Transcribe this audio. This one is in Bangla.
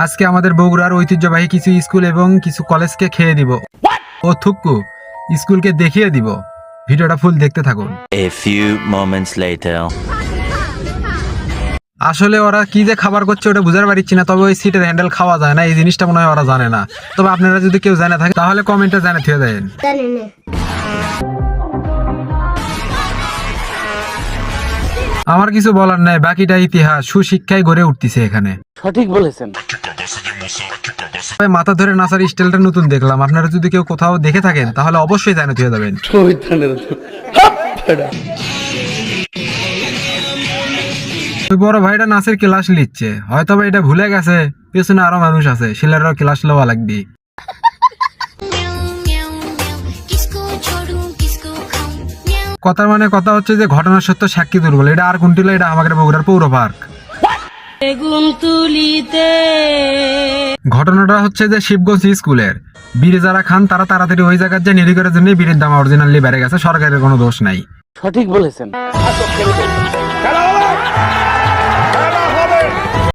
আজকে আমাদের বগুড়ার ঐতিহ্যবাহী কিছু স্কুল এবং কিছু কলেজকে খেয়ে দিব ও থুক্কু স্কুলকে দেখিয়ে দিব। ভিডিওটা ফুল দেখতে থাকুন। A few moments later. আসলে ওরা কি যে খাবার করছে ওটা বুঝার পারছি না, তবে ওই সিটের হ্যান্ডেল খাওয়া যায় না, এই জিনিসটা মনে হয় ওরা জানে না। তবে আপনারা যদি কেউ জানে থাকে তাহলে কমেন্টে জানিয়ে দিয়ে দেন। আমার কিছু বলার নাই, বাকিটা ইতিহাস। সুশিক্ষায় গড়ে উঠতেছে এখানে। সঠিক বলেছেন। মাথা ধরে নাচার স্টাইলটা নতুন দেখলাম। আপনারা যদি কেউ কোথাও দেখে থাকেন তাহলে অবশ্যই জানিয়ে দিয়ে দেবেন। ওই বড় ভাইটা নাচের ক্লাস নিচ্ছে, হয়তো বা এটা ভুলে গেছে পেছনে আরো মানুষ আছে, শিলারও ক্লাস লওয়া লাগবে। কথার মানে কথা হচ্ছে যে ঘটনার সত্য সাক্ষী দুর্বল। এটা আর কোনটি? এটা আমাদের বগুড়ার পৌর পার্ক। ঘটনাটা হচ্ছে যে শিবগঞ্জ স্কুলের বীরে যারা খান তারা তাড়াতাড়ি ওই জায়গার যে নিরীক্ষণের জন্য বীরের দাম অরিজিনালি বেড়ে গেছে, সরকারের কোনো দোষ নাই। সঠিক বলেছেন।